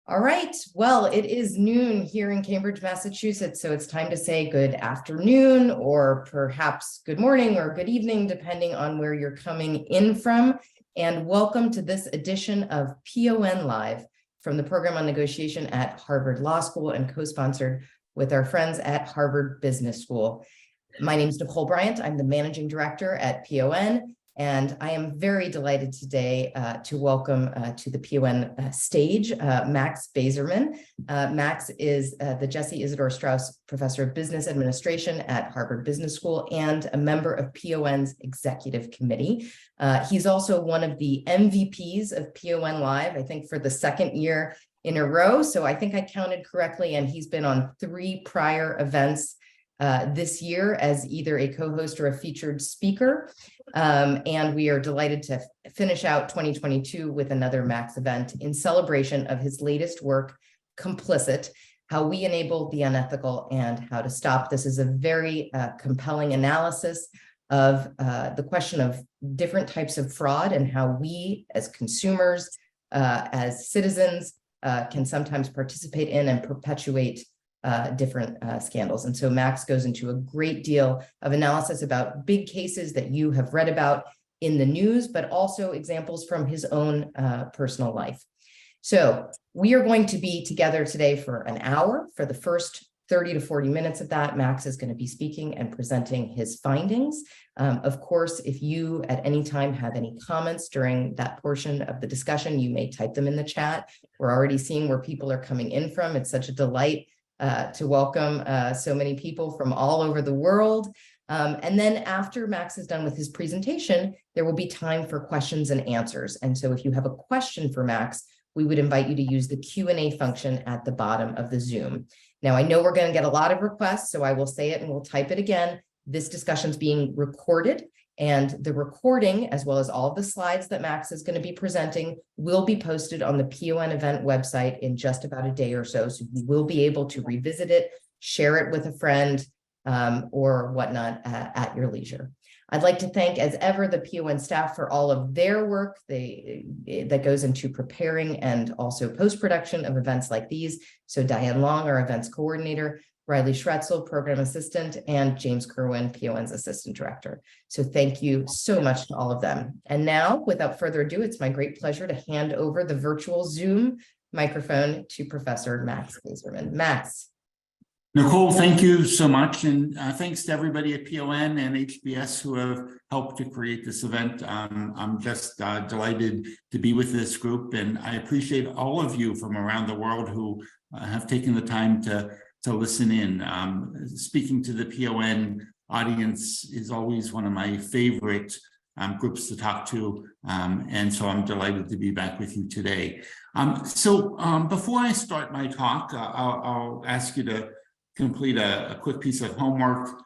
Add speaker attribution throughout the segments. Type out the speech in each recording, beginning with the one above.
Speaker 1: All right. Well, it is noon here in Cambridge, Massachusetts, so it's time to say good afternoon or perhaps good morning or good evening, depending on where you're coming in from. And welcome to this edition of PON Live from the Program on Negotiation at Harvard Law School and co-sponsored with our friends at Harvard Business School. My name is Nicole Bryant. I'm the managing director at PON. And I am very delighted today to welcome to the PON stage Max Bazerman. Max is the Jesse Isidore Strauss Professor of Business Administration at Harvard Business School and a member of PON's Executive Committee. He's also one of the MVPs of PON Live, I think for the second year in a row. So I think I counted correctly, and he's been on 3 prior events this year as either a co-host or a featured speaker. And we are delighted to finish out 2022 with another Max event in celebration of his latest work, Complicit, How We Enable the Unethical and How to Stop. This is a very compelling analysis of the question of different types of fraud and how we as consumers, as citizens, can sometimes participate in and perpetuate different scandals. And so Max goes into a great deal of analysis about big cases that you have read about in the news, but also examples from his own personal life. So we are going to be together today for an hour. For the first 30 to 40 minutes of that, Max is going to be speaking and presenting his findings. Of course, if you at any time have any comments during that portion of the discussion, you may type them in the chat. We're already seeing where people are coming in from. It's such a delight to welcome so many people from all over the world. And then after Max is done with his presentation, there will be time for questions and answers. And so if you have a question for Max, we would invite you to use the Q&A function at the bottom of the Zoom. Now, I know we're going to get a lot of requests, so I will say it and we'll type it again. This discussion is being recorded, and the recording, as well as all of the slides that Max is going to be presenting, will be posted on the PON event website in just about a day or so. So you will be able to revisit it, share it with a friend, or whatnot at your leisure. I'd like to thank, as ever, the PON staff for all of their work that goes into preparing and also post-production of events like these. So Diane Long, our events coordinator, Riley Schretzel, program assistant, and James Kerwin, PON's assistant director. So thank you so much to all of them. And now, without further ado, it's my great pleasure to hand over the virtual Zoom microphone to Professor Max Bazerman. Max.
Speaker 2: Nicole, thank you so much. And thanks to everybody at PON and HBS who have helped to create this event. I'm just delighted to be with this group, and I appreciate all of you from around the world who have taken the time to listen in. Speaking to the PON audience is always one of my favorite groups to talk to, and so I'm delighted to be back with you today. Before I start my talk, I'll ask you to complete a quick piece of homework.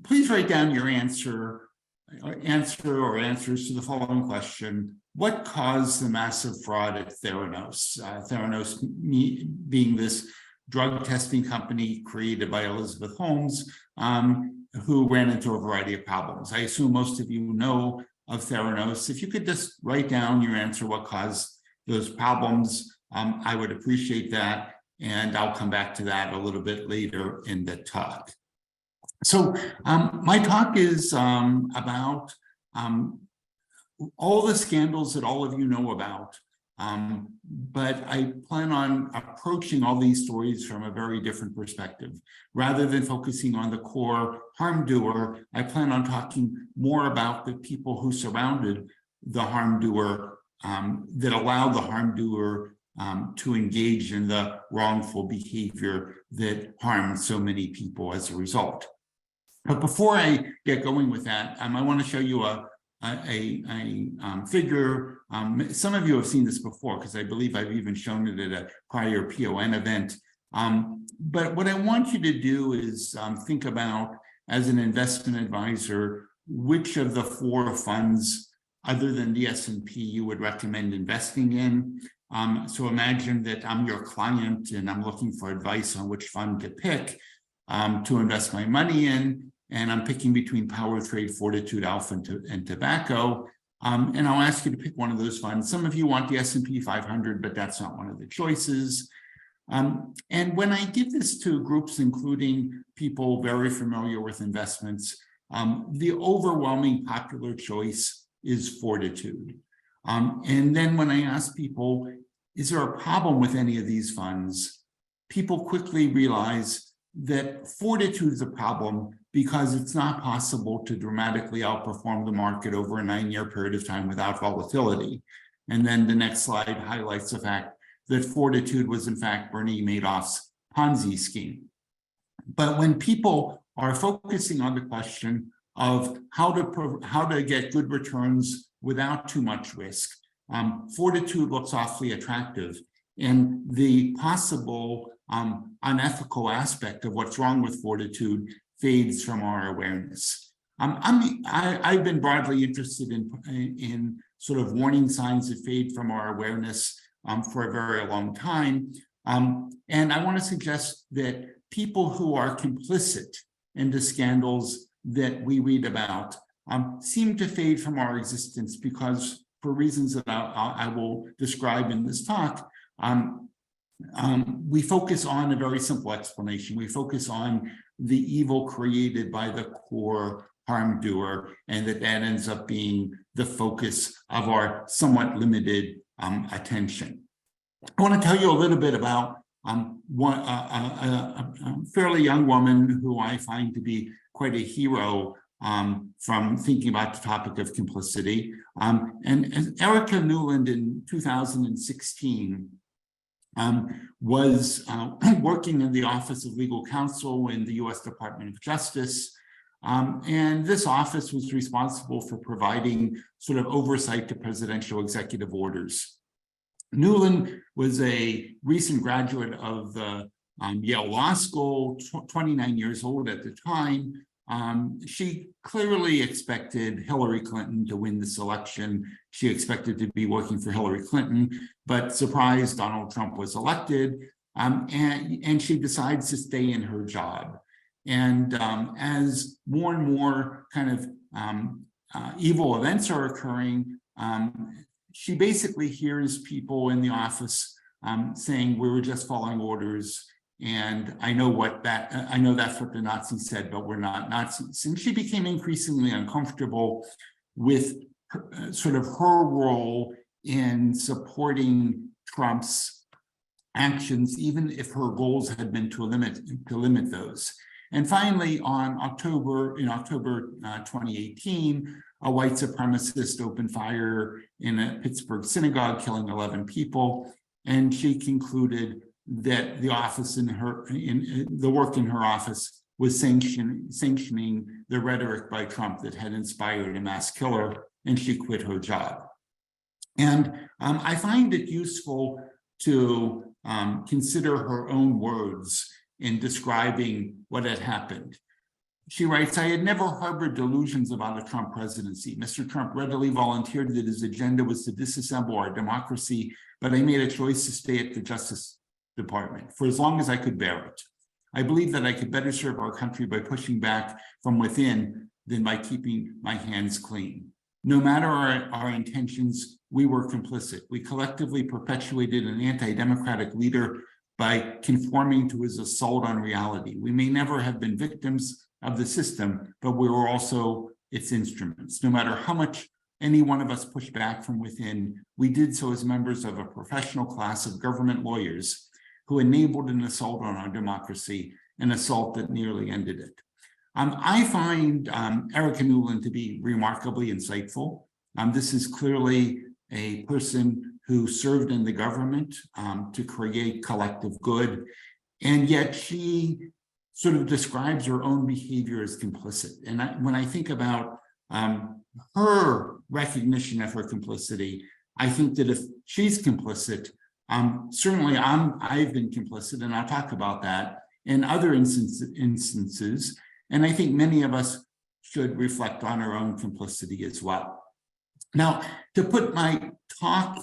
Speaker 2: Please write down your answer or answers to the following question. What caused the massive fraud at Theranos? Theranos being this drug testing company created by Elizabeth Holmes, who ran into a variety of problems. I assume most of you know of Theranos. If you could just write down your answer, what caused those problems, I would appreciate that. And I'll come back to that a little bit later in the talk. So my talk is about all the scandals that all of you know about. But I plan on approaching all these stories from a very different perspective. Rather than focusing on the core harm doer, I plan on talking more about the people who surrounded the harm doer, that allowed the harm doer to engage in the wrongful behavior that harmed so many people as a result. But before I get going with that, I want to show you a figure. Some of you have seen this before, because I believe I've even shown it at a prior PON event. But what I want you to do is think about, as an investment advisor, which of the 4 funds, other than the S&P, you would recommend investing in. So imagine that I'm your client and I'm looking for advice on which fund to pick to invest my money in. And I'm picking between Power Trade, Fortitude, Alpha, and Tobacco. And I'll ask you to pick one of those funds. Some of you want the S&P 500, but that's not one of the choices. And when I give this to groups, including people very familiar with investments, the overwhelming popular choice is fortitude. And then when I ask people, is there a problem with any of these funds? People quickly realize that fortitude is a problem because it's not possible to dramatically outperform the market over a 9-year period of time without volatility. And then the next slide highlights the fact that fortitude was in fact Bernie Madoff's Ponzi scheme. But when people are focusing on the question of how to get good returns without too much risk, fortitude looks awfully attractive. And the possible unethical aspect of what's wrong with fortitude fades from our awareness. I've been broadly interested in sort of warning signs that fade from our awareness for a very long time. And I want to suggest that people who are complicit in the scandals that we read about seem to fade from our existence because, for reasons that I will describe in this talk, we focus on a very simple explanation. We focus on the evil created by the core harm doer, and that ends up being the focus of our somewhat limited attention. I want to tell you a little bit about a fairly young woman who I find to be quite a hero from thinking about the topic of complicity. And Erica Newland in 2016 was working in the Office of Legal Counsel in the U.S. Department of Justice. And this office was responsible for providing sort of oversight to presidential executive orders. Newland was a recent graduate of the Yale Law School, 29 years old at the time. She clearly expected Hillary Clinton to win this election. She expected to be working for Hillary Clinton, but surprise, Donald Trump was elected, and she decides to stay in her job. And as more and more kind of evil events are occurring, she basically hears people in the office saying, we were just following orders. And I know that's what the Nazis said, but we're not Nazis. And she became increasingly uncomfortable with sort of her role in supporting Trump's actions, even if her goals had been to limit those. And finally, in October 2018, a white supremacist opened fire in a Pittsburgh synagogue, killing 11 people. And she concluded that the office the work in her office was sanctioning the rhetoric by Trump that had inspired a mass killer, and she quit her job. And I find it useful to consider her own words in describing what had happened. She writes, I had never harbored delusions about a Trump presidency. Mr. Trump readily volunteered that his agenda was to disassemble our democracy, but I made a choice to stay at the Justice Department for as long as I could bear it. I believe that I could better serve our country by pushing back from within than by keeping my hands clean. No matter our intentions, we were complicit. We collectively perpetuated an anti-democratic leader by conforming to his assault on reality. We may never have been victims of the system, but we were also its instruments. No matter how much any one of us pushed back from within, we did so as members of a professional class of government lawyers who enabled an assault on our democracy, an assault that nearly ended it. I find Erica Newland to be remarkably insightful. This is clearly a person who served in the government to create collective good, and yet she sort of describes her own behavior as complicit. And when I think about her recognition of her complicity, I think that if she's complicit, certainly I've been complicit, and I'll talk about that in other instances. And I think many of us should reflect on our own complicity as well. Now, to put my talk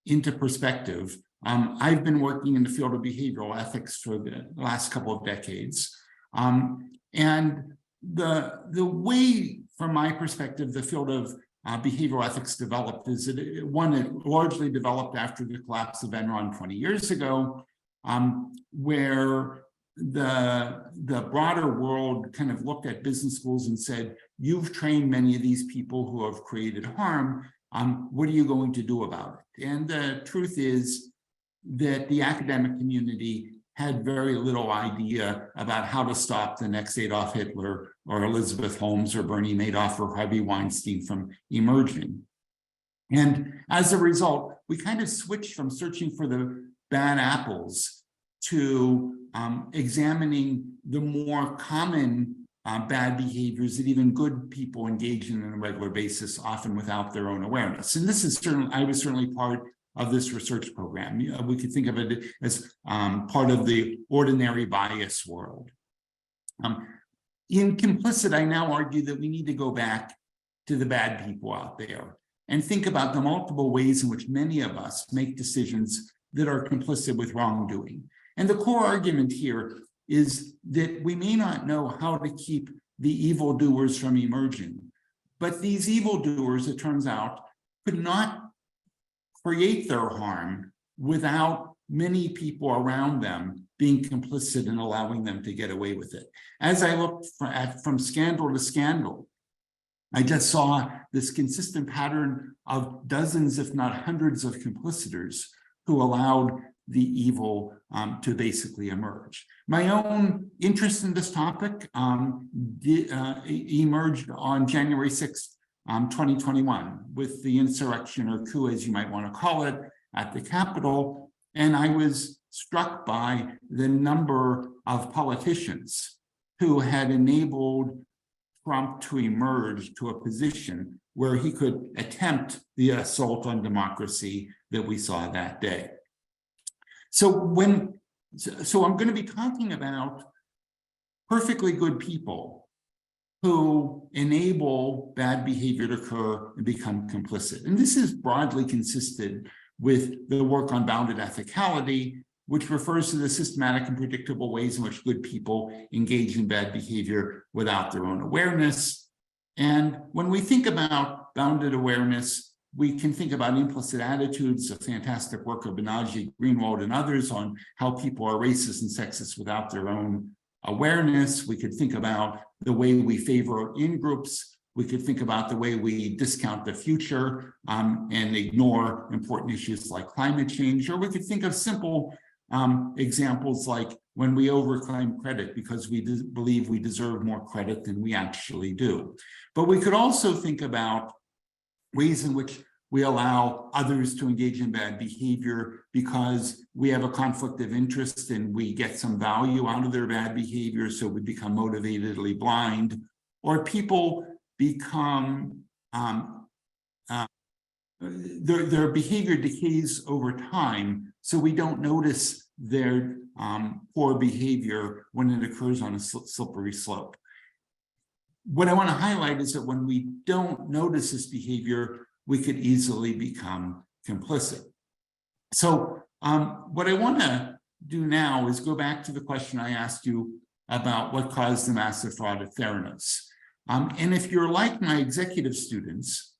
Speaker 2: into perspective, I've been working in the field of behavioral ethics for the last couple of decades. And the way, from my perspective, the field of behavioral ethics developed is one that largely developed after the collapse of Enron 20 years ago, where the broader world kind of looked at business schools and said, you've trained many of these people who have created harm. What are you going to do about it? And the truth is that the academic community had very little idea about how to stop the next Adolf Hitler or Elizabeth Holmes or Bernie Madoff or Harvey Weinstein from emerging. And as a result, we kind of switched from searching for the bad apples to examining the more common bad behaviors that even good people engage in on a regular basis, often without their own awareness. And this is certainly, I was certainly part of this research program. We could think of it as part of the ordinary bias world. In Complicit, I now argue that we need to go back to the bad people out there and think about the multiple ways in which many of us make decisions that are complicit with wrongdoing. And the core argument here is that we may not know how to keep the evildoers from emerging, but these evildoers, it turns out, could not create their harm without many people around them being complicit and allowing them to get away with it. As I looked from scandal to scandal, I just saw this consistent pattern of dozens, if not hundreds, of complicitors who allowed the evil to basically emerge. My own interest in this topic emerged on January 6th, 2021, with the insurrection or coup, as you might want to call it, at the Capitol. And I was struck by the number of politicians who had enabled Trump to emerge to a position where he could attempt the assault on democracy that we saw that day. So I'm going to be talking about perfectly good people who enable bad behavior to occur and become complicit. And this is broadly consistent with the work on bounded ethicality, which refers to the systematic and predictable ways in which good people engage in bad behavior without their own awareness. And when we think about bounded awareness, we can think about implicit attitudes, the fantastic work of Banaji, Greenwald, and others on how people are racist and sexist without their own awareness. We could think about the way we favor in-groups. We could think about the way we discount the future and ignore important issues like climate change. Or we could think of simple examples like when we overclaim credit because we believe we deserve more credit than we actually do. But we could also think about ways in which we allow others to engage in bad behavior because we have a conflict of interest and we get some value out of their bad behavior, so we become motivatedly blind, or people become, their behavior decays over time, so we don't notice their poor behavior when it occurs on a slippery slope. What I want to highlight is that when we don't notice this behavior, we could easily become complicit. So what I want to do now is go back to the question I asked you about what caused the massive fraud at Theranos. And if you're like my executive students,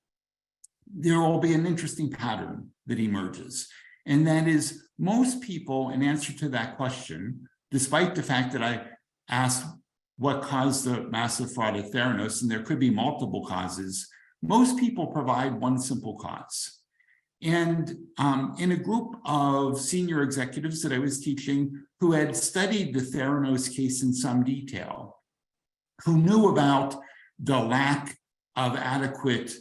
Speaker 2: there will be an interesting pattern that emerges. And that is most people, in answer to that question, despite the fact that I asked what caused the massive fraud at Theranos, and there could be multiple causes, most people provide one simple cause. And in a group of senior executives that I was teaching who had studied the Theranos case in some detail, who knew about the lack of adequate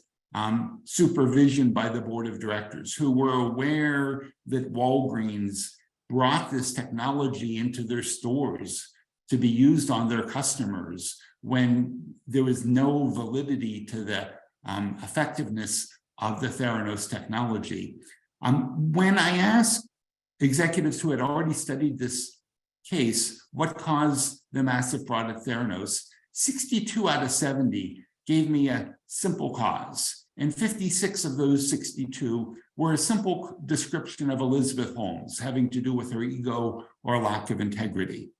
Speaker 2: supervision by the board of directors, who were aware that Walgreens brought this technology into their stores to be used on their customers when there was no validity to the effectiveness of the Theranos technology. When I asked executives who had already studied this case what caused the massive fraud at Theranos, 62 out of 70 gave me a simple cause, and 56 of those 62 were a simple description of Elizabeth Holmes having to do with her ego or lack of integrity.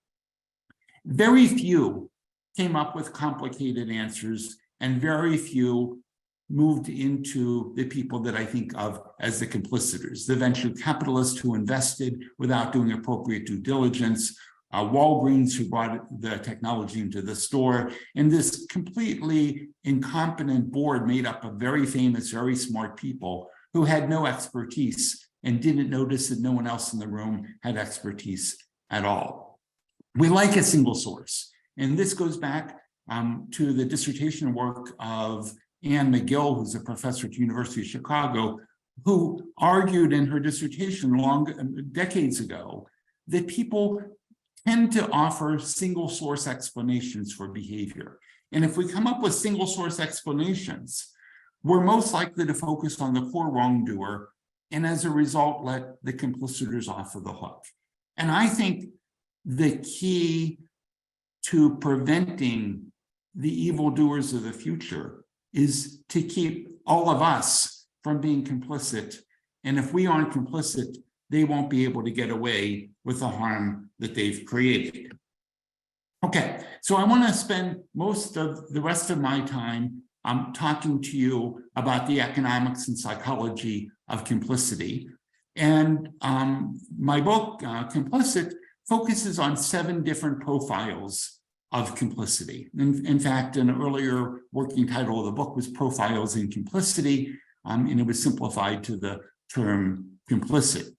Speaker 2: Very few came up with complicated answers, and very few moved into the people that I think of as the complicitors, the venture capitalists who invested without doing appropriate due diligence, Walgreens who brought the technology into the store, and this completely incompetent board made up of very famous, very smart people who had no expertise and didn't notice that no one else in the room had expertise at all. We like a single source, and this goes back to the dissertation work of Anne McGill, who's a professor at the University of Chicago, who argued in her dissertation decades ago that people tend to offer single source explanations for behavior. And if we come up with single source explanations, we're most likely to focus on the core wrongdoer, and as a result, let the complicitors off of the hook. And I think the key to preventing the evildoers of the future is to keep all of us from being complicit. And if we aren't complicit, they won't be able to get away with the harm that they've created. Okay, so I want to spend most of the rest of my time talking to you about the economics and psychology of complicity. And my book, Complicit, focuses on 7 different profiles of complicity. In fact, an earlier working title of the book was Profiles in Complicity, and it was simplified to the term complicit.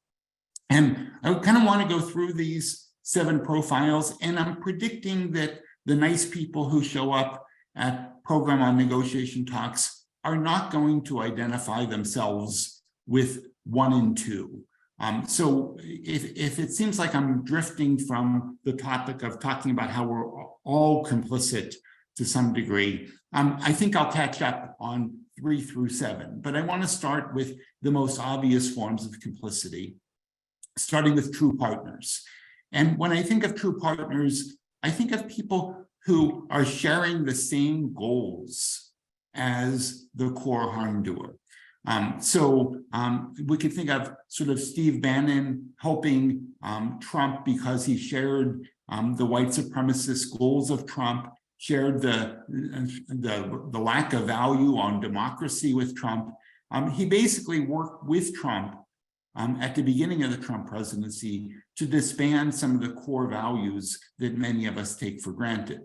Speaker 2: And I kind of want to go through these 7 profiles, and I'm predicting that the nice people who show up at Program on Negotiation talks are not going to identify themselves with 1 and 2. So if it seems like I'm drifting from the topic of talking about how we're all complicit to some degree, I think I'll catch up on 3 through 7. But I want to start with the most obvious forms of complicity, starting with true partners. And when I think of true partners, I think of people who are sharing the same goals as the core harm doer. We could think of sort of Steve Bannon helping Trump because he shared the white supremacist goals of Trump, shared the lack of value on democracy with Trump. He basically worked with Trump at the beginning of the Trump presidency to disband some of the core values that many of us take for granted.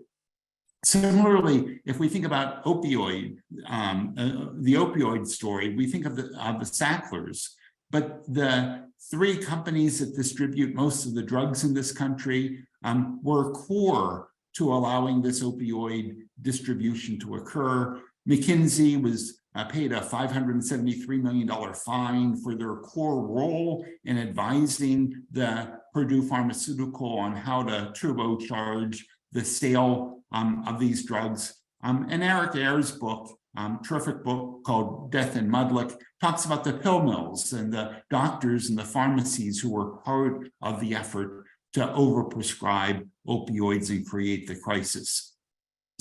Speaker 2: Similarly, if we think about the opioid story, we think of the Sacklers, but the 3 companies that distribute most of the drugs in this country were core to allowing this opioid distribution to occur. McKinsey was paid a $573 million fine for their core role in advising the Purdue Pharmaceutical on how to turbocharge the sale of these drugs. And Eric Ayer's book, terrific book called Death in Mudlick, talks about the pill mills and the doctors and the pharmacies who were part of the effort to overprescribe opioids and create the crisis.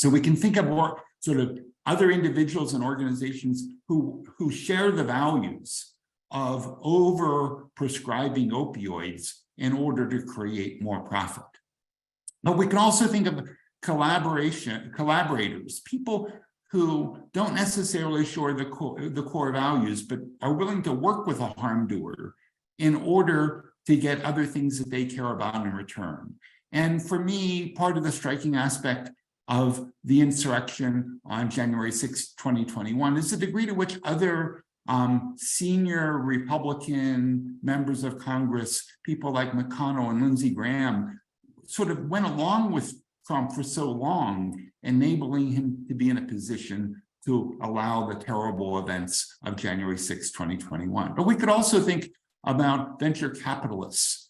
Speaker 2: So we can think of more sort of other individuals and organizations who share the values of overprescribing opioids in order to create more profit. But we can also think of collaborators, people who don't necessarily share the core values, but are willing to work with a harm doer in order to get other things that they care about in return. And for me, part of the striking aspect of the insurrection on January 6, 2021 is the degree to which other senior Republican members of Congress, people like McConnell and Lindsey Graham, sort of went along with Trump for so long, enabling him to be in a position to allow the terrible events of January 6, 2021. But we could also think about venture capitalists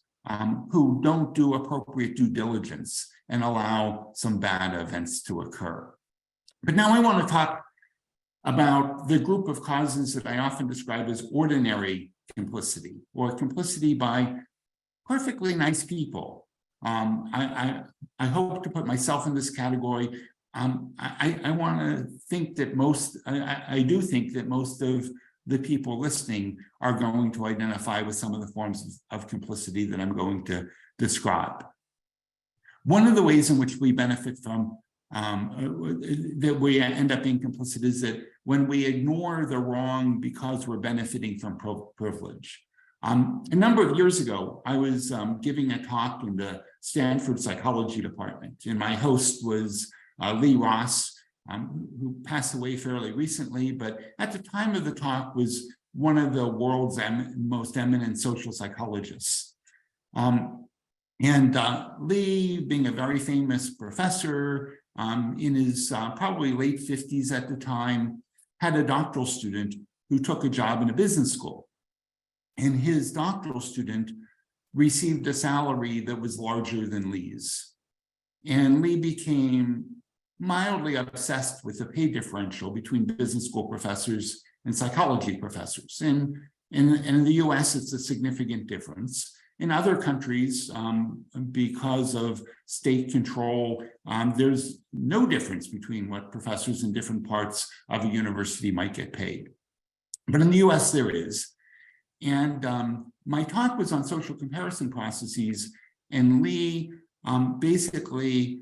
Speaker 2: who don't do appropriate due diligence and allow some bad events to occur. But now I want to talk about the group of causes that I often describe as ordinary complicity, or complicity by perfectly nice people. I hope to put myself in this category. I want to think that I do think that most of the people listening are going to identify with some of the forms of complicity that I'm going to describe. One of the ways in which we benefit from that we end up being complicit is that when we ignore the wrong because we're benefiting from privilege. A number of years ago, I was giving a talk in the Stanford psychology department, and my host was Lee Ross, who passed away fairly recently, but at the time of the talk was one of the world's most eminent social psychologists. Lee, being a very famous professor in his probably late 50s at the time, had a doctoral student who took a job in a business school. And his doctoral student received a salary that was larger than Lee's. And Lee became mildly obsessed with the pay differential between business school professors and psychology professors. And in the US, it's a significant difference. In other countries, because of state control, there's no difference between what professors in different parts of a university might get paid. But in the US, there is. And my talk was on social comparison processes, and Lee basically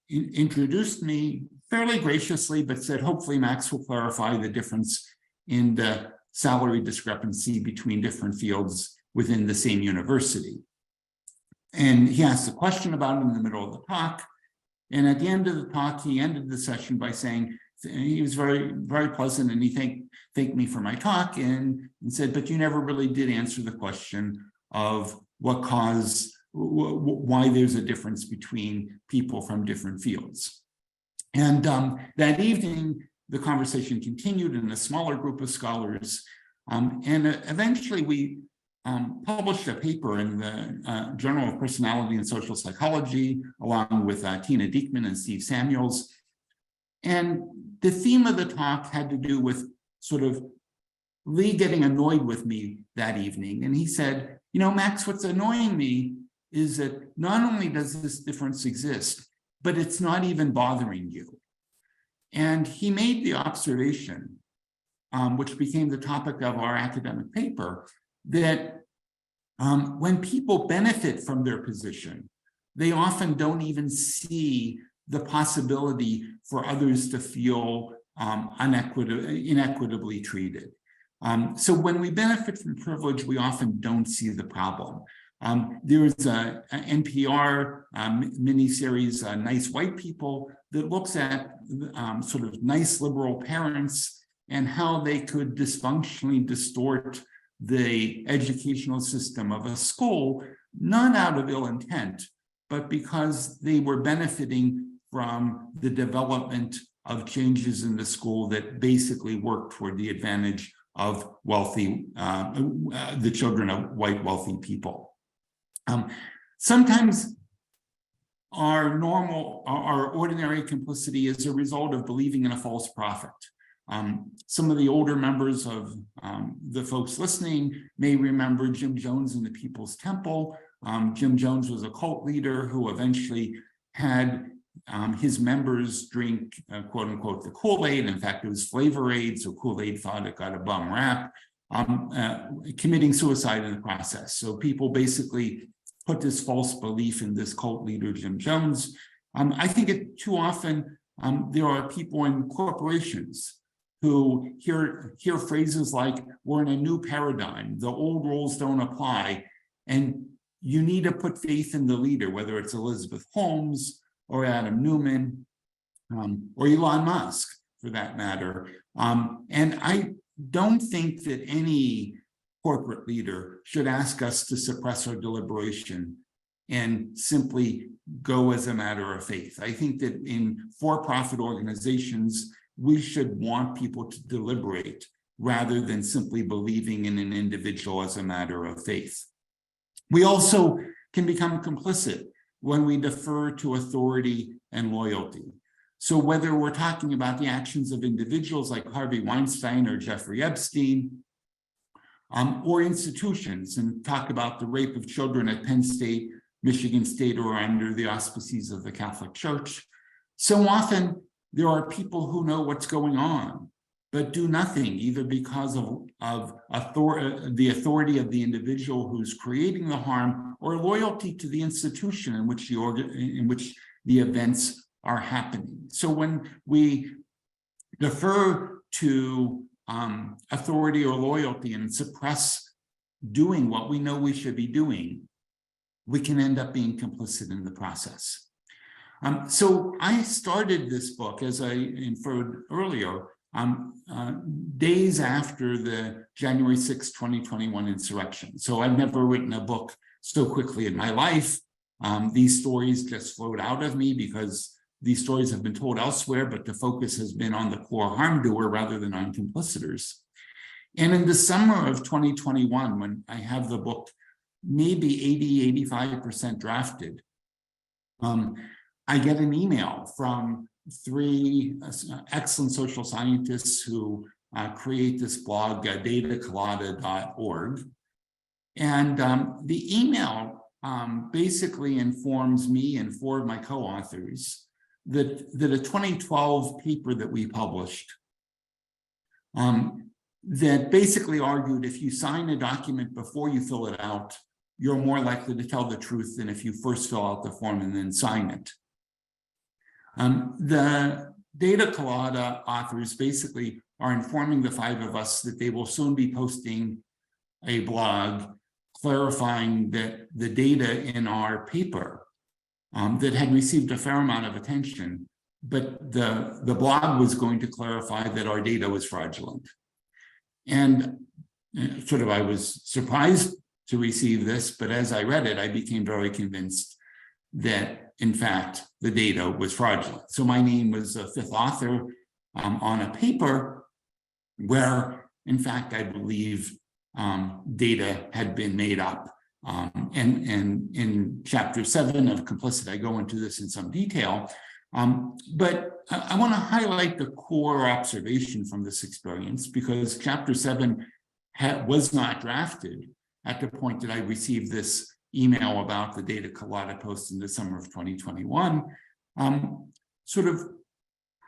Speaker 2: introduced me fairly graciously, but said, hopefully Max will clarify the difference in the salary discrepancy between different fields within the same university. And he asked a question about it in the middle of the talk. And at the end of the talk, he ended the session by saying, he was very, very pleasant, and he thanked me for my talk and said, but you never really did answer the question of why there's a difference between people from different fields. And that evening, the conversation continued in a smaller group of scholars. And eventually we published a paper in the Journal of Personality and Social Psychology, along with Tina Diekman and Steve Samuels. And the theme of the talk had to do with sort of Lee getting annoyed with me that evening. And he said, you know, Max, what's annoying me is that not only does this difference exist, but it's not even bothering you. And he made the observation, which became the topic of our academic paper, that when people benefit from their position, they often don't even see the possibility for others to feel inequitably treated. So when we benefit from privilege, we often don't see the problem. There's an NPR miniseries, Nice White People, that looks at sort of nice liberal parents and how they could dysfunctionally distort the educational system of a school, not out of ill intent, but because they were benefiting from the development of changes in the school that basically worked toward the advantage of the children of white wealthy people. Sometimes our ordinary complicity is a result of believing in a false prophet. Some of the older members of the folks listening may remember Jim Jones in the People's Temple. Jim Jones was a cult leader who eventually had his members drink, quote unquote, the Kool-Aid. In fact, it was Flavor Aid, so Kool-Aid thought it got a bum rap, committing suicide in the process. So people basically put this false belief in this cult leader, Jim Jones. I think too often there are people in corporations who hear phrases like, we're in a new paradigm, the old rules don't apply, and you need to put faith in the leader, whether it's Elizabeth Holmes or Adam Newman or Elon Musk, for that matter. And I don't think that any corporate leader should ask us to suppress our deliberation and simply go as a matter of faith. I think that in for-profit organizations, we should want people to deliberate rather than simply believing in an individual as a matter of faith. We also can become complicit when we defer to authority and loyalty. So whether we're talking about the actions of individuals like Harvey Weinstein or Jeffrey Epstein, or institutions, and talk about the rape of children at Penn State, Michigan State, or under the auspices of the Catholic Church, so often there are people who know what's going on, but do nothing, either because of the authority of the individual who's creating the harm, or loyalty to the institution in which the events are happening. So when we defer to authority or loyalty and suppress doing what we know we should be doing, we can end up being complicit in the process. So I started this book, as I inferred earlier, days after the January 6, 2021 insurrection. So I've never written a book so quickly in my life. These stories just flowed out of me because these stories have been told elsewhere, but the focus has been on the core harm doer rather than on complicitors. And in the summer of 2021, when I have the book maybe 80–85% drafted, I get an email from 3 excellent social scientists who create this blog, datacolada.org. And the email basically informs me and 4 of my co-authors that a 2012 paper that we published that basically argued if you sign a document before you fill it out, you're more likely to tell the truth than if you first fill out the form and then sign it. The Data Colada authors basically are informing the 5 of us that they will soon be posting a blog clarifying that the data in our paper that had received a fair amount of attention, but the blog was going to clarify that our data was fraudulent. And sort of I was surprised to receive this, but as I read it, I became very convinced that, in fact, the data was fraudulent. So my name was a 5th author on a paper where, in fact, I believe data had been made up. And in chapter 7 of Complicit, I go into this in some detail. But I want to highlight the core observation from this experience, because chapter 7 was not drafted at the point that I received this email about the Data Colada post in the summer of 2021. Sort of,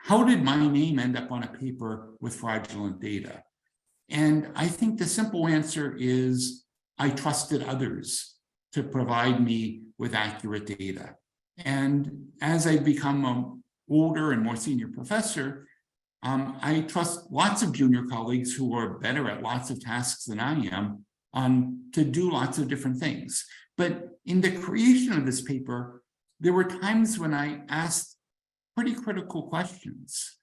Speaker 2: how did my name end up on a paper with fraudulent data? And I think the simple answer is I trusted others to provide me with accurate data. And as I become an older and more senior professor, I trust lots of junior colleagues who are better at lots of tasks than I am to do lots of different things. But in the creation of this paper, there were times when I asked pretty critical questions,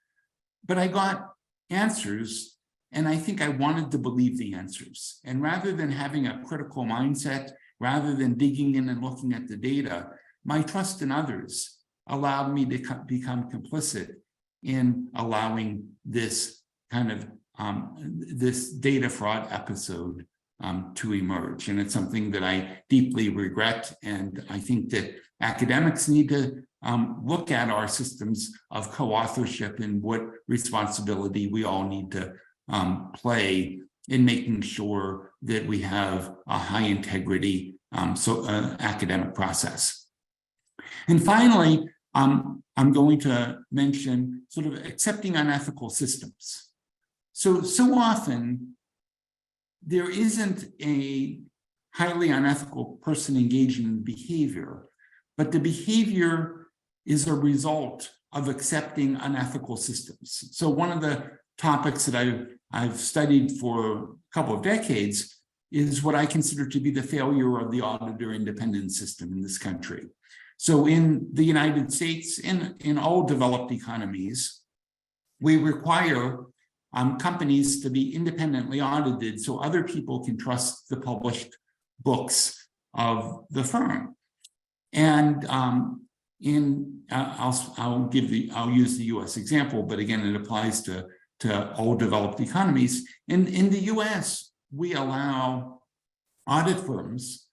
Speaker 2: but I got answers, and I think I wanted to believe the answers. And rather than having a critical mindset, rather than digging in and looking at the data, my trust in others allowed me to become complicit in allowing this kind of this data fraud episode to emerge. And it's something that I deeply regret. And I think that academics need to look at our systems of co-authorship and what responsibility we all need to play in making sure that we have a high integrity academic process. And finally, I'm going to mention sort of accepting unethical systems. So often there isn't a highly unethical person engaged in behavior, but the behavior is a result of accepting unethical systems. So one of the topics that I've studied for a couple of decades is what I consider to be the failure of the auditor independent system in this country. So in the United States, in all developed economies, we require companies to be independently audited so other people can trust the published books of the firm. And I'll use the US example, but again, it applies to all developed economies. In the US, we allow audit firms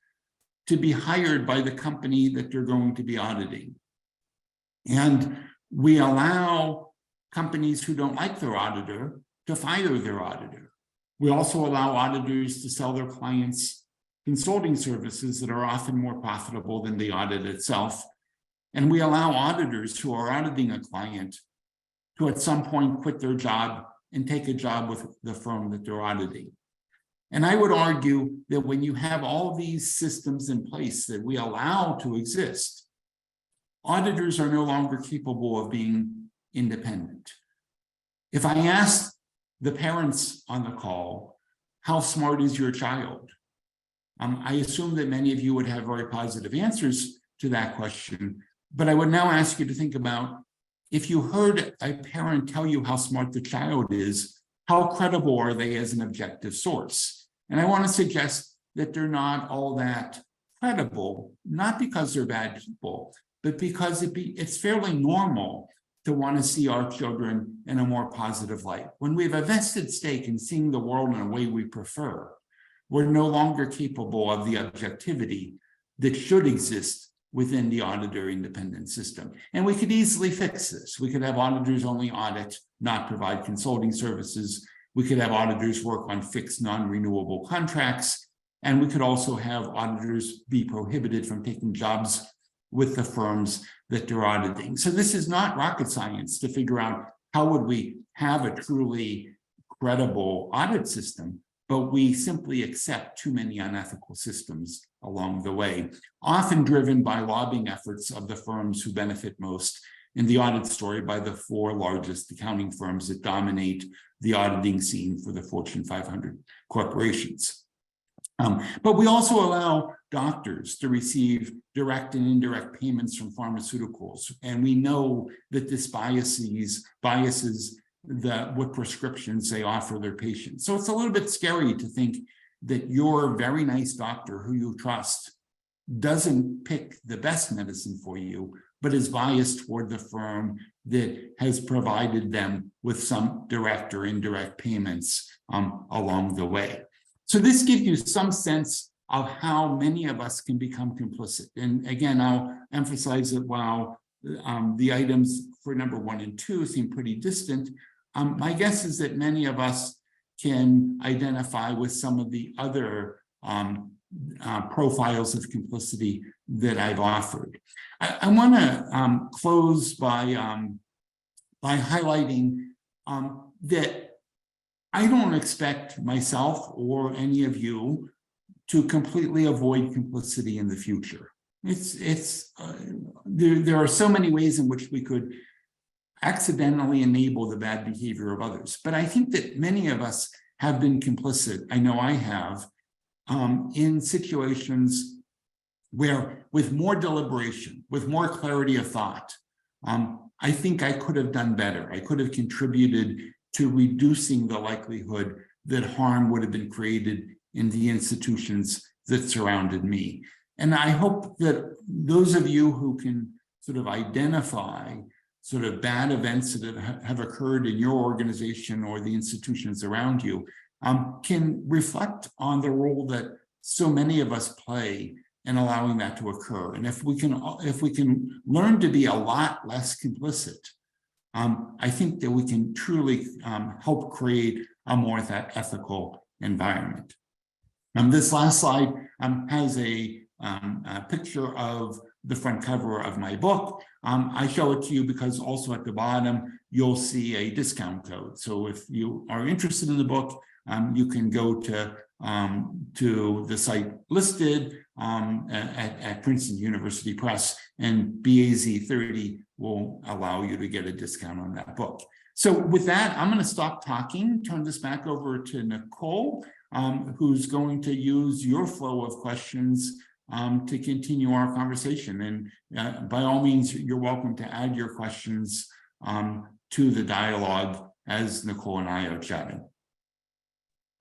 Speaker 2: to be hired by the company that they're going to be auditing. And we allow companies who don't like their auditor to fire their auditor. We also allow auditors to sell their clients consulting services that are often more profitable than the audit itself. And we allow auditors who are auditing a client to at some point quit their job and take a job with the firm that they're auditing. And I would argue that when you have all these systems in place that we allow to exist, auditors are no longer capable of being independent. If I ask the parents on the call, how smart is your child? I assume that many of you would have very positive answers to that question, but I would now ask you to think about, if you heard a parent tell you how smart the child is, how credible are they as an objective source? And I want to suggest that they're not all that credible, not because they're bad people, but because it's fairly normal to want to see our children in a more positive light. When we have a vested stake in seeing the world in a way we prefer, we're no longer capable of the objectivity that should exist within the auditor independent system. And we could easily fix this. We could have auditors only audit, not provide consulting services. We could have auditors work on fixed non-renewable contracts. And we could also have auditors be prohibited from taking jobs with the firms that they're auditing. So this is not rocket science to figure out how would we have a truly credible audit system, but we simply accept too many unethical systems along the way, often driven by lobbying efforts of the firms who benefit most. In the audit story, by the 4 largest accounting firms that dominate the auditing scene for the Fortune 500 corporations. But we also allow doctors to receive direct and indirect payments from pharmaceuticals. And we know that this biases what prescriptions they offer their patients. So it's a little bit scary to think that your very nice doctor who you trust doesn't pick the best medicine for you, but is biased toward the firm that has provided them with some direct or indirect payments along the way. So this gives you some sense of how many of us can become complicit. And again, I'll emphasize that while the items for number 1 and 2 seem pretty distant, my guess is that many of us can identify with some of the other profiles of complicity that I've offered. I want to close by highlighting that I don't expect myself or any of you to completely avoid complicity in the future. There are so many ways in which we could accidentally enable the bad behavior of others. But I think that many of us have been complicit, I know I have, in situations where with more deliberation, with more clarity of thought, I think I could have done better. I could have contributed to reducing the likelihood that harm would have been created in the institutions that surrounded me. And I hope that those of you who can sort of identify sort of bad events that have occurred in your organization or the institutions around you can reflect on the role that so many of us play in allowing that to occur. And if we can learn to be a lot less complicit, I think that we can truly help create a more ethical environment. This last slide has a picture of the front cover of my book. I show it to you because also at the bottom, you'll see a discount code. So if you are interested in the book, you can go to the site listed at Princeton University Press, and BAZ30 will allow you to get a discount on that book. So with that, I'm going to stop talking, turn this back over to Nicole, who's going to use your flow of questions to continue our conversation. And by all means, you're welcome to add your questions to the dialogue as Nicole and I are chatting.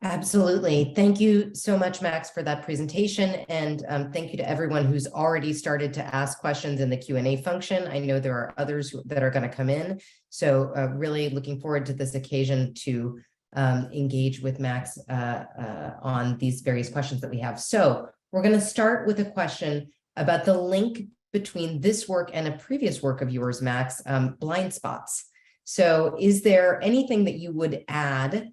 Speaker 1: Absolutely. Thank you so much, Max, for that presentation. And thank you to everyone who's already started to ask questions in the Q&A function. I know there are others that are going to come in. So really looking forward to this occasion to engage with Max on these various questions that we have. So we're going to start with a question about the link between this work and a previous work of yours, Max, blind spots. So is there anything that you would add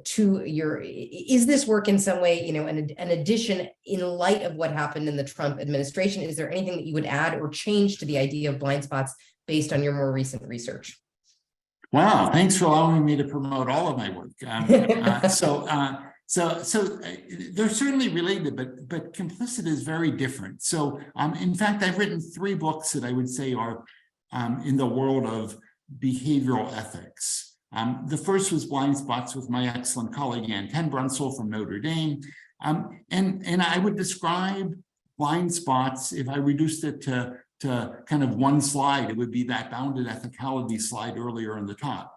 Speaker 1: to your, is this work in some way, you know, an addition in light of what happened in the Trump administration? Is there anything that you would add or change to the idea of blind spots based on your more recent research?
Speaker 2: Wow, thanks for allowing me to promote all of my work. So they're certainly related, but complicit is very different. So in fact, I've written 3 books that I would say are in the world of behavioral ethics. The first was blind spots with my excellent colleague Ann Tenbrunsel from Notre Dame. And I would describe blind spots, if I reduced it to kind of one slide, it would be that bounded ethicality slide earlier in the top.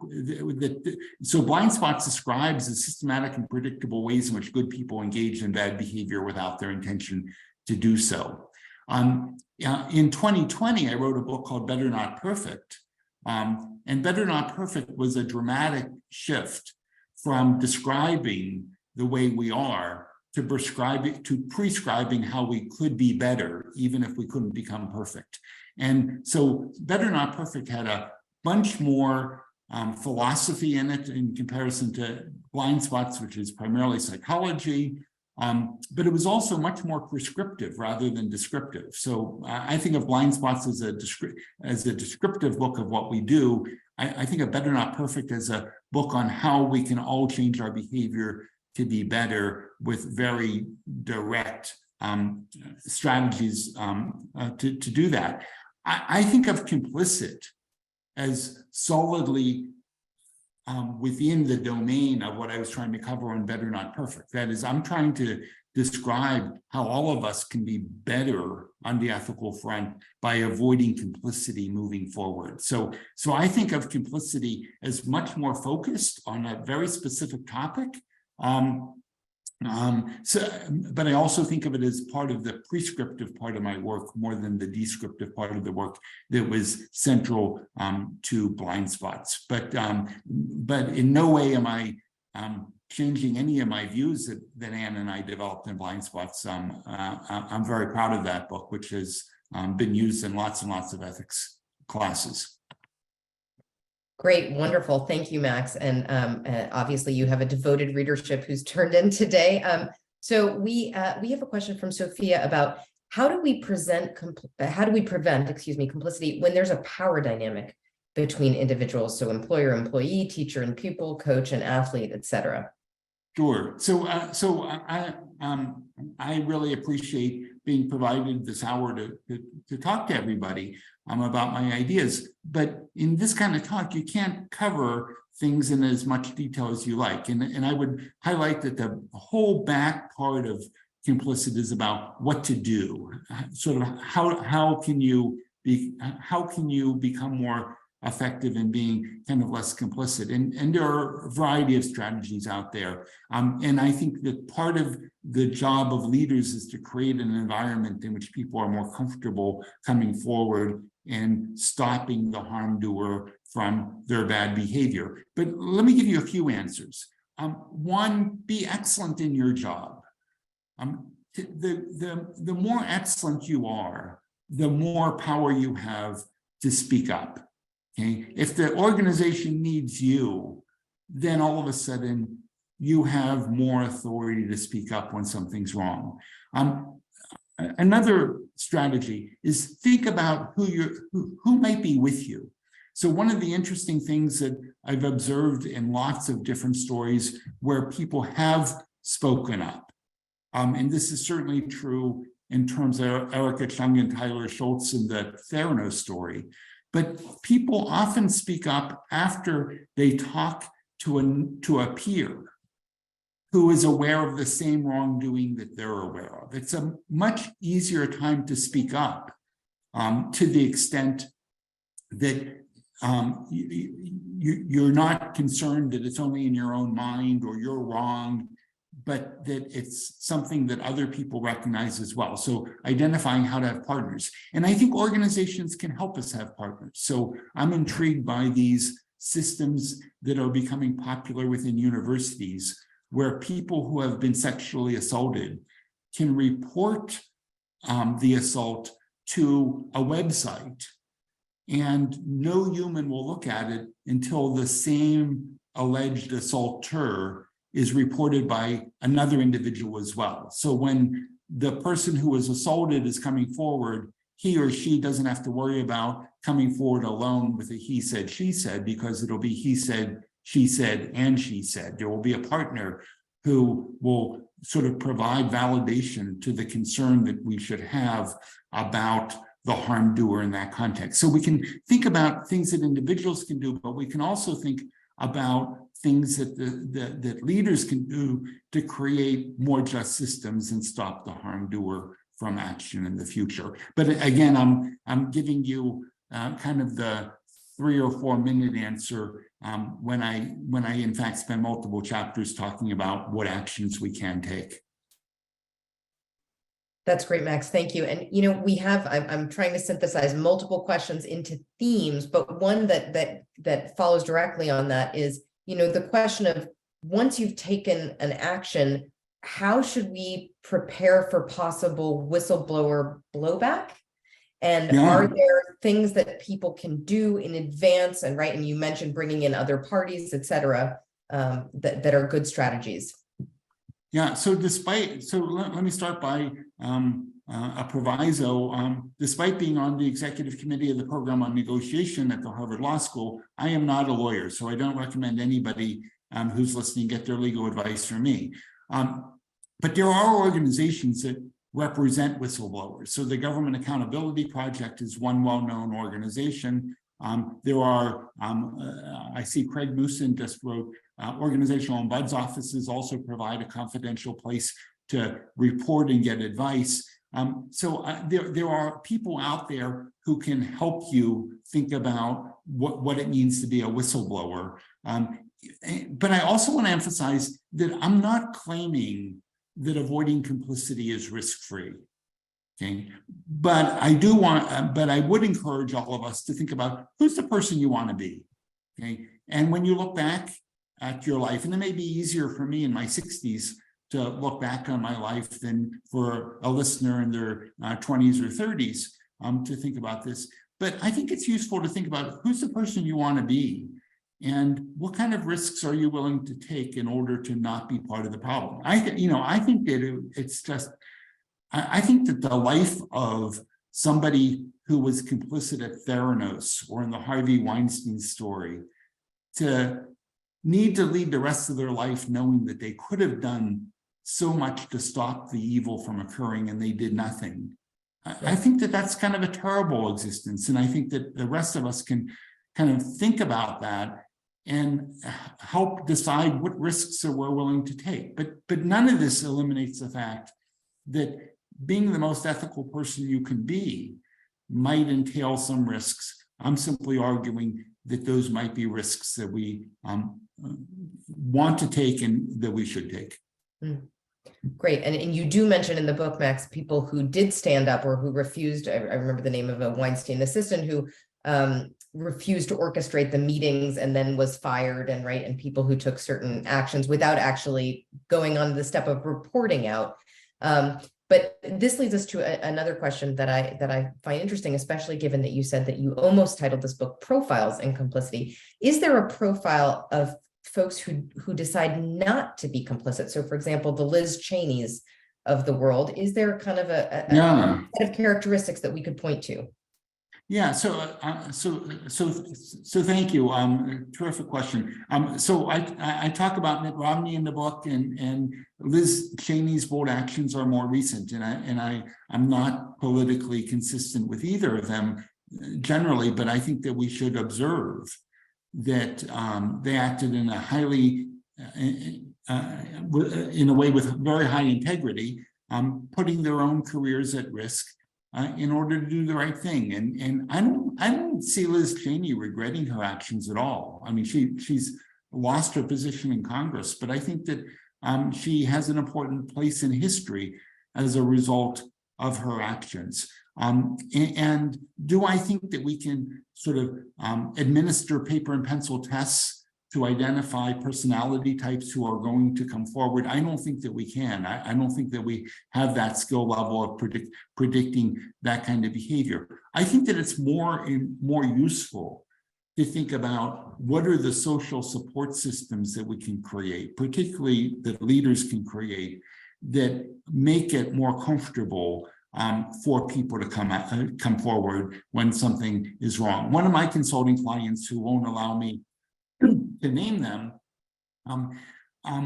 Speaker 2: So blind spots describes the systematic and predictable ways in which good people engage in bad behavior without their intention to do so. In 2020, I wrote a book called Better Not Perfect. And Better Not Perfect was a dramatic shift from describing the way we are to prescribing how we could be better, even if we couldn't become perfect. And so Better Not Perfect had a bunch more philosophy in it in comparison to blind spots, which is primarily psychology, but it was also much more prescriptive rather than descriptive. So I think of blind spots as a descriptive book of what we do. I think of Better Not Perfect as a book on how we can all change our behavior to be better with very direct strategies to do that. I think of Complicit as solidly within the domain of what I was trying to cover on Better Not Perfect. That is, I'm trying to describe how all of us can be better on the ethical front by avoiding complicity moving forward. So I think of complicity as much more focused on a very specific topic. But I also think of it as part of the prescriptive part of my work more than the descriptive part of the work that was central to blind spots. But in no way am I changing any of my views that Anne and I developed in blind spots. I'm very proud of that book, which has been used in lots and lots of ethics classes.
Speaker 1: Great, wonderful. Thank you, Max. And obviously you have a devoted readership who's turned in today. So we have a question from Sophia about how do we prevent, complicity when there's a power dynamic between individuals, so employer, employee, teacher and pupil, coach and athlete, etc.
Speaker 2: Sure. So I really appreciate being provided this hour to talk to everybody about my ideas. But in this kind of talk, you can't cover things in as much detail as you like. And I would highlight that the whole back part of Complicit is about what to do. Sort of how can you become more effective in being kind of less complicit. And there are a variety of strategies out there. And I think that part of the job of leaders is to create an environment in which people are more comfortable coming forward and stopping the harm doer from their bad behavior. But let me give you a few answers. One, be excellent in your job. The more excellent you are, the more power you have to speak up. Okay, if the organization needs you, then all of a sudden you have more authority to speak up when something's wrong. Another strategy is think about who might be with you. So one of the interesting things that I've observed in lots of different stories where people have spoken up, and this is certainly true in terms of Erica Chung and Tyler Schultz in the Theranos story. But people often speak up after they talk to a peer who is aware of the same wrongdoing that they're aware of. It's a much easier time to speak up to the extent that you're not concerned that it's only in your own mind or you're wrong, but that it's something that other people recognize as well. So identifying how to have partners. And I think organizations can help us have partners. So I'm intrigued by these systems that are becoming popular within universities where people who have been sexually assaulted can report the assault to a website and no human will look at it until the same alleged assaulter is reported by another individual as well. So when the person who was assaulted is coming forward, he or she doesn't have to worry about coming forward alone with a he said, she said, because it'll be he said, she said, and she said. There will be a partner who will sort of provide validation to the concern that we should have about the harm doer in that context. So we can think about things that individuals can do, but we can also think about things that leaders can do to create more just systems and stop the harm doer from action in the future. But again, I'm giving you kind of the 3 or 4 minute answer when I in fact spend multiple chapters talking about what actions we can take.
Speaker 1: That's great, Max. Thank you. And, we have, I'm trying to synthesize multiple questions into themes, but one that follows directly on that is, the question of, once you've taken an action, how should we prepare for possible whistleblower blowback? And are there things that people can do in advance? And right, and you mentioned bringing in other parties, et cetera, that are good strategies.
Speaker 2: Yeah, so let me start by a proviso. Despite being on the executive committee of the program on negotiation at the Harvard Law School, I am not a lawyer, so I don't recommend anybody who's listening get their legal advice from me. But there are organizations that represent whistleblowers. So the Government Accountability Project is one well-known organization. There are, I see Craig Mooson just wrote, organizational ombuds offices also provide a confidential place to report and get advice. So there are people out there who can help you think about what it means to be a whistleblower. But I also want to emphasize that I'm not claiming that avoiding complicity is risk-free. Okay, but I would encourage all of us to think about who's the person you want to be. Okay, and when you look back at your life, and it may be easier for me in my 60s to look back on my life than for a listener in their 20s or 30s to think about this. But I think it's useful to think about who's the person you want to be and what kind of risks are you willing to take in order to not be part of the problem. I think that I think that the life of somebody who was complicit at Theranos or in the Harvey Weinstein story, to need to lead the rest of their life knowing that they could have done so much to stop the evil from occurring and they did nothing. I think that that's kind of a terrible existence. And I think that the rest of us can kind of think about that and help decide what risks we're willing to take. But none of this eliminates the fact that being the most ethical person you can be might entail some risks. I'm simply arguing that those might be risks that we want to take and that we should take.
Speaker 1: Great. And you do mention in the book, Max, people who did stand up or who refused. I remember the name of a Weinstein assistant who refused to orchestrate the meetings and then was fired, and people who took certain actions without actually going on the step of reporting out. But this leads us to another question that I find interesting, especially given that you said that you almost titled this book Profiles in Complicity. Is there a profile of folks who decide not to be complicit? So, for example, the Liz Cheneys of the world, is there kind of a set of characteristics that we could point to?
Speaker 2: Yeah, so thank you. Terrific question. So I talk about Mitt Romney in the book, and Liz Cheney's bold actions are more recent, and I'm not politically consistent with either of them generally, but I think that we should observe that they acted in a highly in a way with very high integrity, putting their own careers at risk in order to do the right thing. And I don't see Liz Cheney regretting her actions at all. I mean, she's lost her position in Congress, but I think that she has an important place in history as a result of her actions. And do I think that we can sort of administer paper and pencil tests to identify personality types who are going to come forward? I don't think that we can. I don't think that we have that skill level of predicting that kind of behavior. I think that it's more useful to think about what are the social support systems that we can create, particularly that leaders can create, that make it more comfortable for people to come forward when something is wrong. One of my consulting clients, who won't allow me to name them,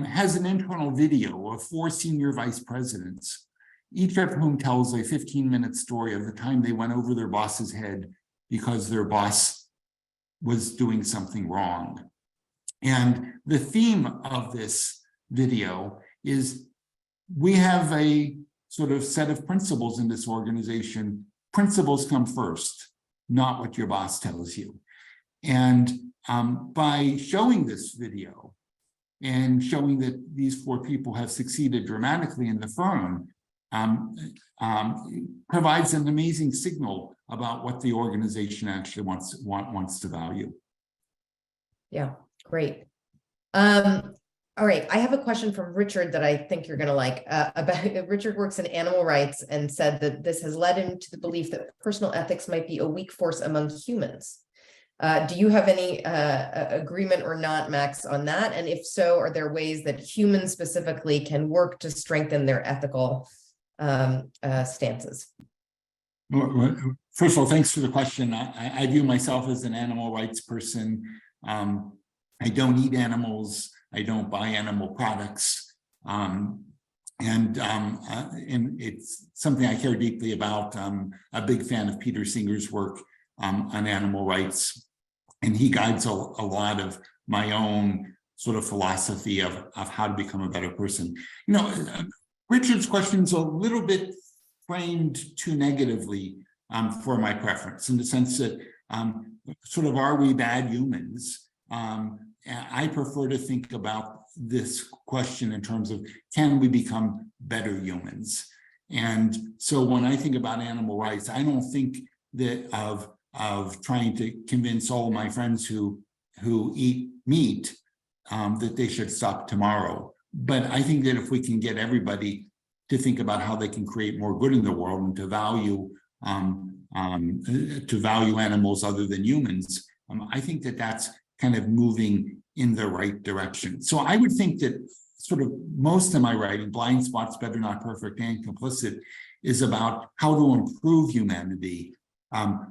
Speaker 2: has an internal video of 4 senior vice presidents, each of whom tells a 15-minute story of the time they went over their boss's head because their boss was doing something wrong. And the theme of this video is we have a sort of set of principles in this organization. Principles come first, not what your boss tells you. And by showing this video and showing that these 4 people have succeeded dramatically in the firm, provides an amazing signal about what the organization actually wants to value.
Speaker 1: Yeah, great. All right, I have a question from Richard that I think you're going to like. About Richard works in animal rights and said that this has led him to the belief that personal ethics might be a weak force among humans. Do you have any agreement or not, Max, on that? And if so, are there ways that humans specifically can work to strengthen their ethical stances?
Speaker 2: First of all, thanks for the question. I view myself as an animal rights person. I don't eat animals. I don't buy animal products. And it's something I care deeply about. I'm a big fan of Peter Singer's work on animal rights. And he guides a lot of my own sort of philosophy of how to become a better person. You know, Richard's question's a little bit framed too negatively for my preference, in the sense that sort of, are we bad humans? I prefer to think about this question in terms of, can we become better humans? And so when I think about animal rights, I don't think that of trying to convince all my friends who eat meat that they should stop tomorrow. But I think that if we can get everybody to think about how they can create more good in the world and to value animals other than humans, I think that that's kind of moving in the right direction. So I would think that sort of most of my writing, Blind Spots, Better Not Perfect, and Complicit, is about how to improve humanity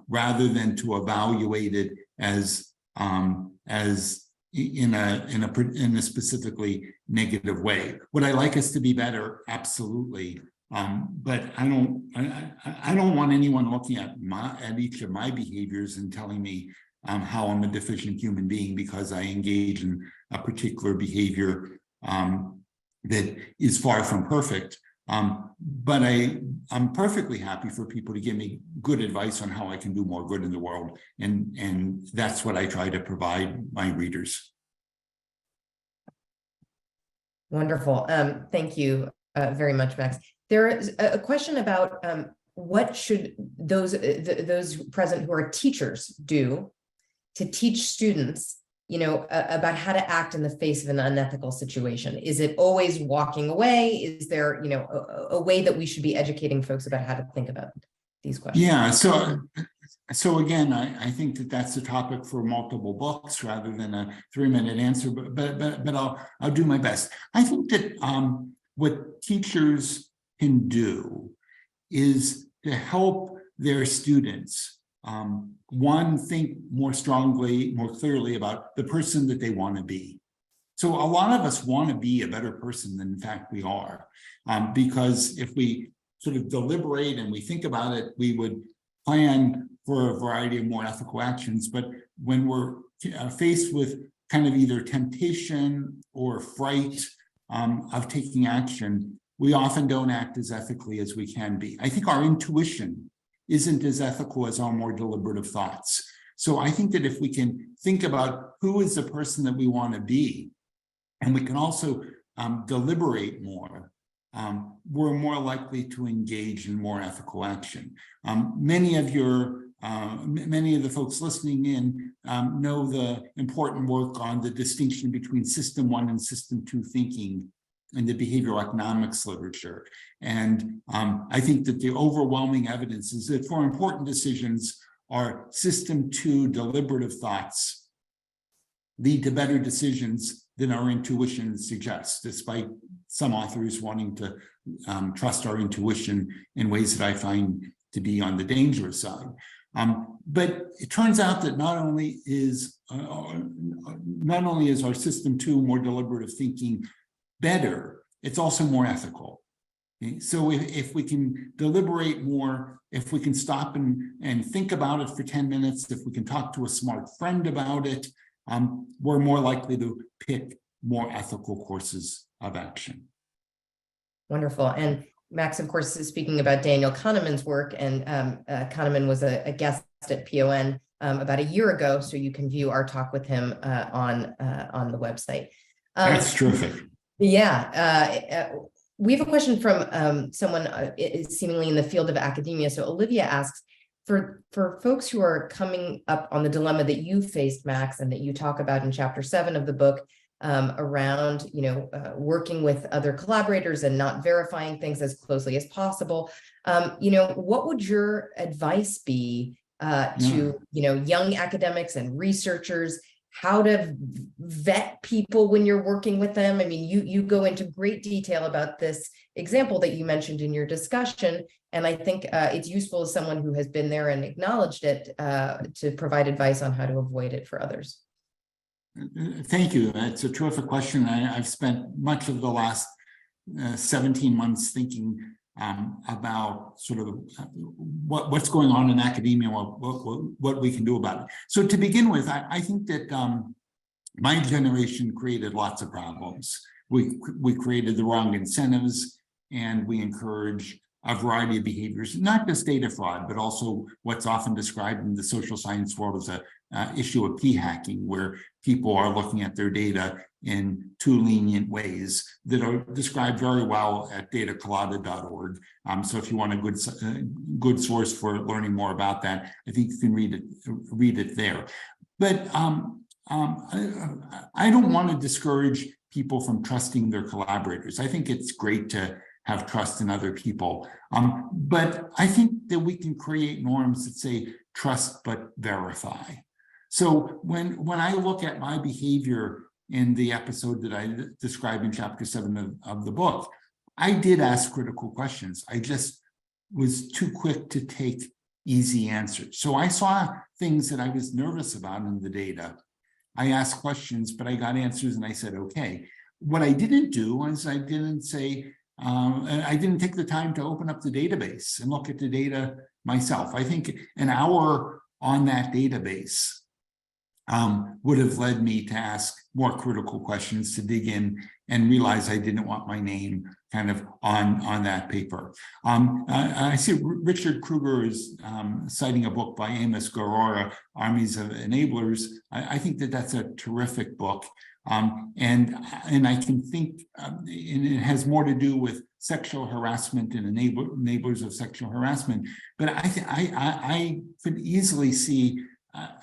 Speaker 2: rather than to evaluate it as in a specifically negative way. Would I like us to be better? Absolutely. But I don't want anyone looking at each of my behaviors and telling me how I'm a deficient human being because I engage in a particular behavior that is far from perfect. But I'm perfectly happy for people to give me good advice on how I can do more good in the world. And that's what I try to provide my readers.
Speaker 1: Wonderful. Thank you very much, Max. There is a question about what should those present who are teachers do to teach students, you know, about how to act in the face of an unethical situation. Is it always walking away? Is there, you know, a way that we should be educating folks about how to think about these questions? Yeah.
Speaker 2: So again, I think that that's a topic for multiple books rather than a 3-minute answer. But I'll do my best. I think that what teachers can do is to help their students. One, think more strongly, more clearly about the person that they want to be. So a lot of us want to be a better person than in fact we are, because if we sort of deliberate and we think about it, we would plan for a variety of more ethical actions. But when we're faced with kind of either temptation or fright of taking action, we often don't act as ethically as we can be. I think our intuition isn't as ethical as our more deliberative thoughts. So I think that if we can think about who is the person that we want to be, and we can also deliberate more, we're more likely to engage in more ethical action. Many of the folks listening in know the important work on the distinction between System 1 and System 2 thinking in the behavioral economics literature. And I think that the overwhelming evidence is that for important decisions, our System 2 deliberative thoughts lead to better decisions than our intuition suggests, despite some authors wanting to trust our intuition in ways that I find to be on the dangerous side. But it turns out that not only is our System 2 more deliberative thinking better, it's also more ethical. Okay? So if we can deliberate more, if we can stop and think about it for 10 minutes, if we can talk to a smart friend about it, we're more likely to pick more ethical courses of action.
Speaker 1: Wonderful. And Max, of course, is speaking about Daniel Kahneman's work, and Kahneman was a guest at PON about a year ago, so you can view our talk with him on the website.
Speaker 2: That's terrific.
Speaker 1: Yeah. We have a question from someone seemingly in the field of academia. So Olivia asks, for folks who are coming up on the dilemma that you faced, Max, and that you talk about in chapter 7 of the book, around working with other collaborators and not verifying things as closely as possible, what would your advice be to young academics and researchers, how to vet people when you're working with them? I mean, you go into great detail about this example that you mentioned in your discussion, and I think it's useful as someone who has been there and acknowledged it to provide advice on how to avoid it for others.
Speaker 2: Thank you. That's a terrific question. I've spent much of the last 17 months thinking about sort of what's going on in academia, what we can do about it. So to begin with, I think that my generation created lots of problems. We created the wrong incentives, and we encourage a variety of behaviors, not just data fraud, but also what's often described in the social science world as a issue of p-hacking, where people are looking at their data in too lenient ways that are described very well at datacolada.org. So if you want a good source for learning more about that, I think you can read it there. But I don't want to discourage people from trusting their collaborators. I think it's great to have trust in other people. But I think that we can create norms that say trust but verify. So when I look at my behavior in the episode that I described in chapter 7 of the book, I did ask critical questions. I just was too quick to take easy answers. So I saw things that I was nervous about in the data. I asked questions, but I got answers and I said, okay. What I didn't do was I didn't say, I didn't take the time to open up the database and look at the data myself. I think an hour on that database would have led me to ask more critical questions, to dig in and realize I didn't want my name kind of on that paper. I see Richard Kruger is citing a book by Amos Garora, Armies of Enablers. I think that that's a terrific book. And I can think and it has more to do with sexual harassment and enablers of sexual harassment. But I could easily see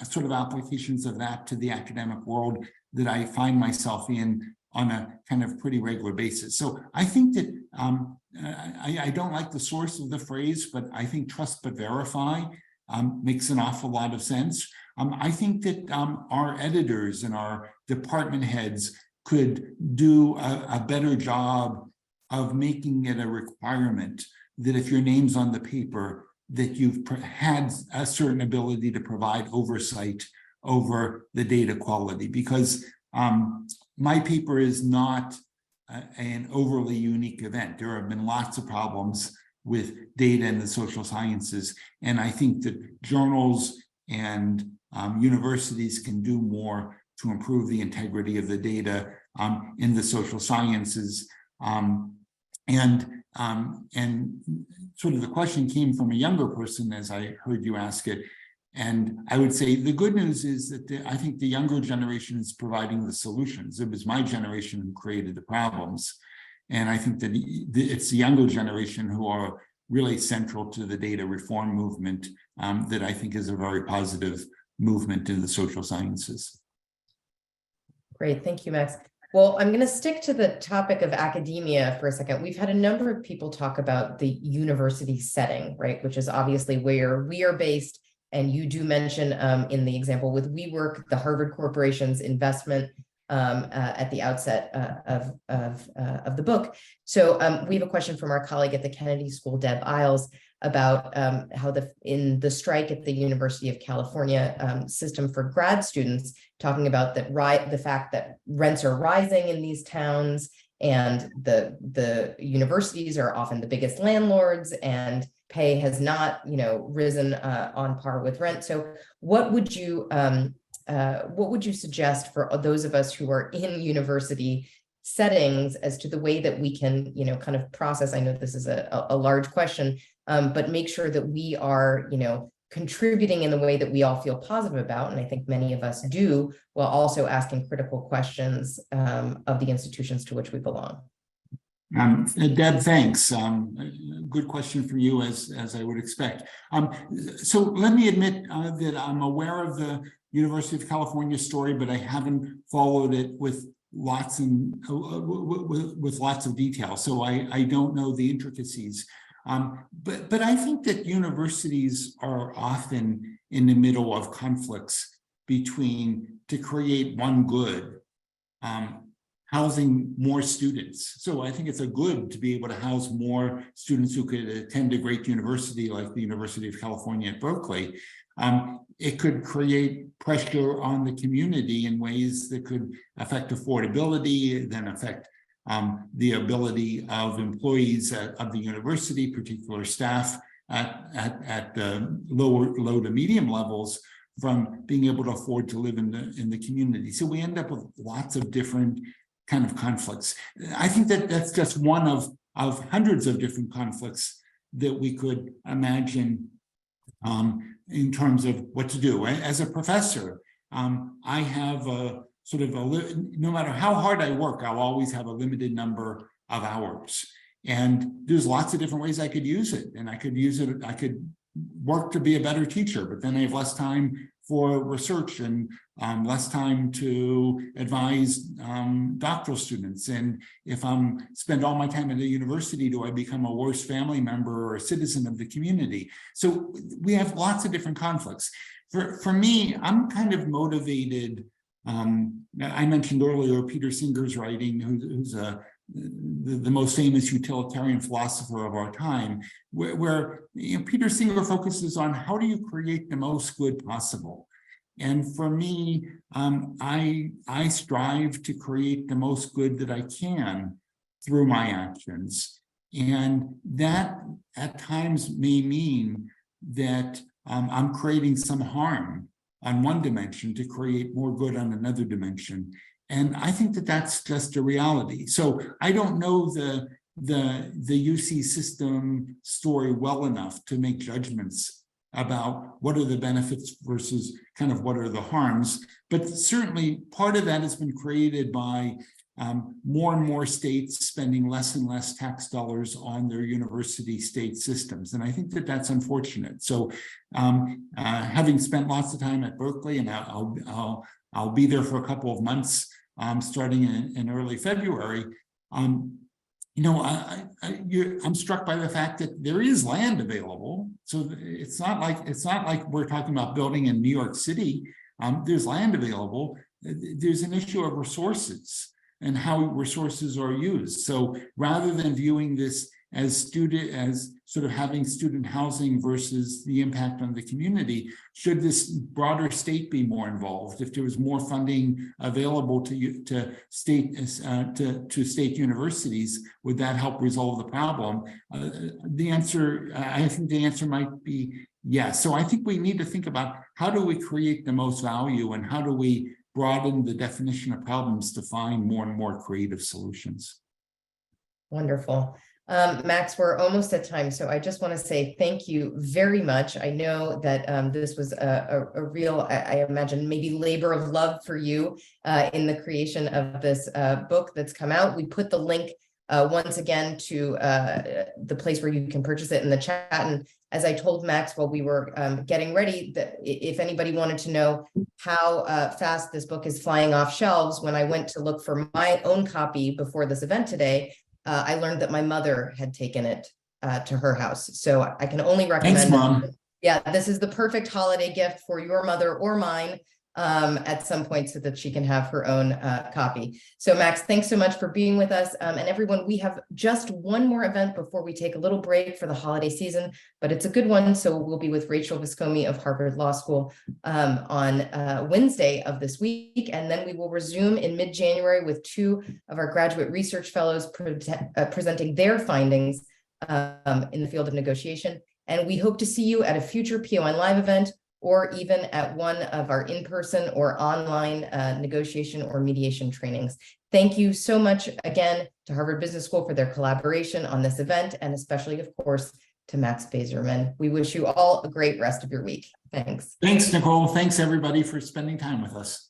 Speaker 2: sort of applications of that to the academic world that I find myself in on a kind of pretty regular basis. So I think that I don't like the source of the phrase, but I think trust but verify makes an awful lot of sense. I think that our editors and our department heads could do a better job of making it a requirement that if your name's on the paper, that you've had a certain ability to provide oversight over the data quality, because my paper is not an overly unique event. There have been lots of problems with data in the social sciences, and I think that journals and universities can do more to improve the integrity of the data in the social sciences. And sort of the question came from a younger person as I heard you ask it. And I would say the good news is that I think the younger generation is providing the solutions. It was my generation who created the problems. And I think that it's the younger generation who are really central to the data reform movement that I think is a very positive movement in the social sciences.
Speaker 1: Great, thank you, Max. Well, I'm going to stick to the topic of academia for a second. We've had a number of people talk about the university setting, right, which is obviously where we are based. And you do mention in the example with WeWork, the Harvard Corporation's investment at the outset of the book. So we have a question from our colleague at the Kennedy School, Deb Isles, about how in the strike at the University of California system for grad students, talking about the fact that rents are rising in these towns, and the universities are often the biggest landlords, and pay has not, risen on par with rent. So what would you what would you suggest for those of us who are in university settings as to the way that we can, kind of process? I know this is a large question, but make sure that we are, contributing in the way that we all feel positive about, and I think many of us do, while also asking critical questions of the institutions to which we belong.
Speaker 2: Deb, thanks. Good question for you, as I would expect. So let me admit that I'm aware of the University of California story, but I haven't followed it with lots of detail. So I don't know the intricacies. But I think that universities are often in the middle of conflicts between, to create one good, housing more students. So I think it's a good to be able to house more students who could attend a great university like the University of California at Berkeley. It could create pressure on the community in ways that could affect affordability, then affect the ability of employees of the university, particular staff at the low to medium levels, from being able to afford to live in the community. So we end up with lots of different kind of conflicts. I think that that's just one of hundreds of different conflicts that we could imagine in terms of what to do. As a professor, I have a sort of no matter how hard I work, I'll always have a limited number of hours. And there's lots of different ways I could use it. And I could use it, I could work to be a better teacher, but then I have less time for research and less time to advise doctoral students. And if I'm spend all my time at a university, do I become a worse family member or a citizen of the community? So we have lots of different conflicts. For me, I'm kind of motivated. I mentioned earlier Peter Singer's writing, who's the most famous utilitarian philosopher of our time, where Peter Singer focuses on how do you create the most good possible. And for me, I strive to create the most good that I can through my actions. And that at times may mean that I'm creating some harm on one dimension to create more good on another dimension. And I think that that's just a reality. So I don't know the UC system story well enough to make judgments about what are the benefits versus kind of what are the harms. But certainly part of that has been created by more and more states spending less and less tax dollars on their university state systems. And I think that that's unfortunate. So having spent lots of time at Berkeley, and I'll be there for a couple of months starting in early February, I'm struck by the fact that there is land available. So it's not like we're talking about building in New York City. There's land available. There's an issue of resources and how resources are used. So rather than viewing this as sort of having student housing versus the impact on the community, should this broader state be more involved? If there was more funding available to state universities, would that help resolve the problem? I think the answer might be yes. So I think we need to think about how do we create the most value and how do we broaden the definition of problems to find more and more creative solutions.
Speaker 1: Wonderful. Max, we're almost at time, so I just want to say thank you very much. I know that this was a real, I imagine, maybe labor of love for you in the creation of this book that's come out. We put the link once again to the place where you can purchase it in the chat. And as I told Max while we were getting ready, that if anybody wanted to know how fast this book is flying off shelves, when I went to look for my own copy before this event today, I learned that my mother had taken it to her house. So I can only recommend.
Speaker 2: Thanks, Mom.
Speaker 1: Yeah, this is the perfect holiday gift for your mother or mine at some point so that she can have her own copy. So Max, thanks so much for being with us. And everyone, we have just one more event before we take a little break for the holiday season, but it's a good one. So we'll be with Rachel Viscomi of Harvard Law School on Wednesday of this week. And then we will resume in mid-January with two of our graduate research fellows presenting their findings in the field of negotiation. And we hope to see you at a future PON Live event or even at one of our in-person or online negotiation or mediation trainings. Thank you so much again to Harvard Business School for their collaboration on this event, and especially, of course, to Max Bazerman. We wish you all a great rest of your week. Thanks.
Speaker 2: Thanks, Nicole. Thanks, everybody, for spending time with us.